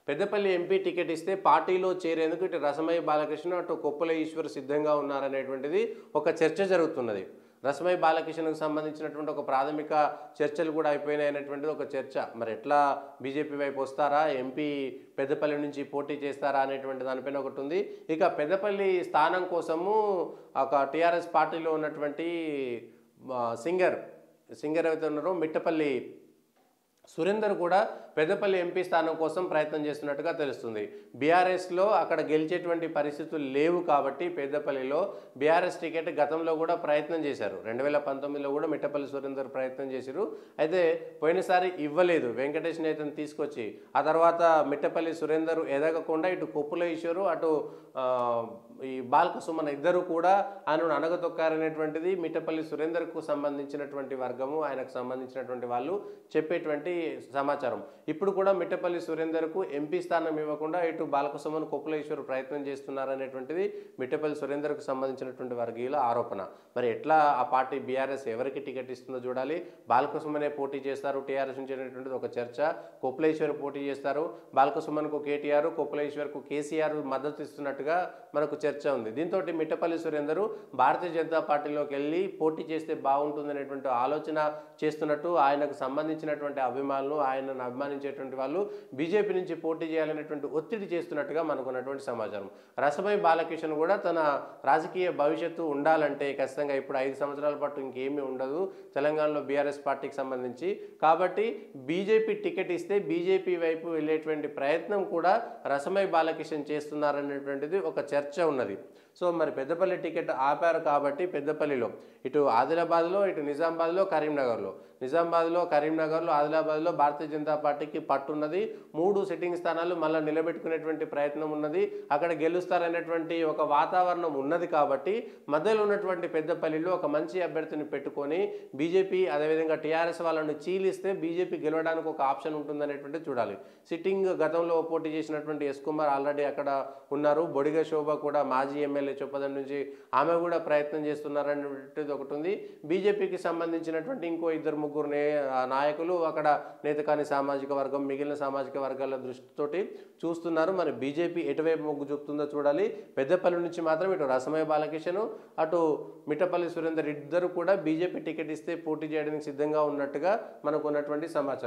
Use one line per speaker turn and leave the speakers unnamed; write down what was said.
Peddapalli MP ticket ఇస్తే పార్టీలో చేరేందుకు ఇటు రసమయ్య బాలకృష్ణ అటు కొప్పుల ఈశ్వర్ సిద్ధంగా ఉన్నారనేటువంటిది ఒక చర్చ జరుగుతున్నది. రసమయ్య బాలకృష్ణకు సంబంధించినటువంటి ఒక ప్రాథమిక చర్చలు కూడా అయిపోయినాయి అనేటువంటిది ఒక చర్చ. మరి ఎట్లా బీజేపీ వైపు వస్తారా, ఎంపీ పెద్దపల్లి నుంచి పోటీ చేస్తారా అనేటువంటి దానిపైన ఒకటి ఉంది. ఇక పెద్దపల్లి స్థానం కోసము ఒక టీఆర్ఎస్ పార్టీలో ఉన్నటువంటి సింగర్ ఎవరైతే ఉన్నారో మిట్టపల్లి సురేందర్ కూడా పెద్దపల్లి ఎంపీ స్థానం కోసం ప్రయత్నం చేస్తున్నట్టుగా తెలుస్తుంది. బీఆర్ఎస్లో అక్కడ గెలిచేటువంటి పరిస్థితులు లేవు కాబట్టి పెద్దపల్లిలో బీఆర్ఎస్ టికెట్ గతంలో కూడా ప్రయత్నం చేశారు. 2019లో కూడా మిట్టపల్లి సురేందర్ ప్రయత్నం చేశారు. అయితే పోయినసారి ఇవ్వలేదు, వెంకటేష్ నేతను తీసుకొచ్చి. ఆ తర్వాత మిట్టపల్లి సురేందర్ ఎదగకుండా ఇటు కొప్పుల ఈశ్వరు అటు ఈ బాల్క సుమన్ ఇద్దరు కూడా ఆయనను అనగతొక్కారనేటువంటిది మిట్టపల్లి సురేందర్కు సంబంధించినటువంటి వర్గము, ఆయనకు సంబంధించినటువంటి వాళ్ళు చెప్పేటువంటి సమాచారం. ఇప్పుడు కూడా మిట్టపల్లి సురేందర్కు ఎంపీ స్థానం ఇవ్వకుండా ఇటు బాల్క సుమన్ కొప్పుల ఈశ్వర్ ప్రయత్నం చేస్తున్నారనేటువంటిది మిట్టపల్లి సురేందర్కు సంబంధించినటువంటి వర్గీయుల ఆరోపణ. మరి ఎట్లా ఆ పార్టీ బీఆర్ఎస్ ఎవరికి టికెట్ ఇస్తుందో చూడాలి. బాల్క సుమనే పోటీ చేస్తారు టీఆర్ఎస్ నుంచి అనేటువంటిది ఒక చర్చ. కొప్పుల ఈశ్వర్ పోటీ చేస్తారు. బాల్క సుమన్కు కేటీఆర్, కొప్పుల ఈశ్వర్కు కేసీఆర్ మద్దతు ఇస్తున్నట్టుగా మనకు చర్చ ఉంది. దీంతో మిట్టపల్లి సురేందర్ భారతీయ జనతా పార్టీలోకి వెళ్ళి పోటీ చేస్తే బాగుంటుందనేటువంటి ఆలోచన చేస్తున్నట్టు ఆయనకు సంబంధించినటువంటి అభిమానులు, ఆయనను అభిమానించేటువంటి వాళ్ళు బీజేపీ నుంచి పోటీ చేయాలనేటువంటి ఒత్తిడి చేస్తున్నట్టుగా మనకున్నటువంటి సమాచారం. రసమయ్య బాలకృష్ణ కూడా తన రాజకీయ భవిష్యత్తు ఉండాలంటే ఖచ్చితంగా ఇప్పుడు 5 సంవత్సరాల పాటు ఇంకేమీ ఉండదు తెలంగాణలో బీఆర్ఎస్ పార్టీకి సంబంధించి. కాబట్టి బీజేపీ టికెట్ ఇస్తే బీజేపీ వైపు వెళ్ళేటువంటి ప్రయత్నం కూడా రసమయ్య బాలకృష్ణ చేస్తున్నారనేటువంటిది ఒక చర్చ ఉన్నది. సో మరి పెద్దపల్లి టికెట్ ఆపారు కాబట్టి పెద్దపల్లిలో ఇటు ఆదిలాబాద్లో, ఇటు నిజామాబాద్లో, కరీంనగర్లో, ఆదిలాబాద్లో భారతీయ జనతా పార్టీకి పట్టున్నది. 3 సిట్టింగ్ స్థానాలు మళ్ళీ నిలబెట్టుకునేటువంటి ప్రయత్నం ఉన్నది. అక్కడ గెలుస్తారనేటువంటి ఒక వాతావరణం ఉన్నది కాబట్టి మధ్యలో ఉన్నటువంటి పెద్దపల్లిలో ఒక మంచి అభ్యర్థిని పెట్టుకొని బీజేపీ అదేవిధంగా టీఆర్ఎస్ వాళ్ళని చీలిస్తే బీజేపీ గెలవడానికి ఒక ఆప్షన్ ఉంటుందనేటువంటిది చూడాలి. సిట్టింగ్ గతంలో పోటీ చేసినటువంటి ఎస్ కుమార్ ఆల్రెడీ అక్కడ ఉన్నారు. బొడిగ శోభ కూడా మాజీ ఎమ్మెల్యే చొప్పదండి నుంచి ఆమె కూడా ప్రయత్నం చేస్తున్నారనేటువంటిది ఒకటి ఉంది. బీజేపీకి సంబంధించినటువంటి ఇంకో 2-3 నాయకులు అక్కడ నేతకాని సామాజిక వర్గం, మిగిలిన సామాజిక వర్గాల దృష్టితోటి చూస్తున్నారు. మరి బీజేపీ ఎటువైపు మొగ్గు చూపుతుందో చూడాలి. పెద్దపల్లి నుంచి మాత్రం ఇటు రసమయ్య బాలకృష్ణ అటు మిట్టపల్లి సురేందర్ ఇద్దరు కూడా బీజేపీ టికెట్ ఇస్తే పోటీ చేయడానికి సిద్ధంగా ఉన్నట్టుగా మనకు ఉన్నటువంటి సమాచారం.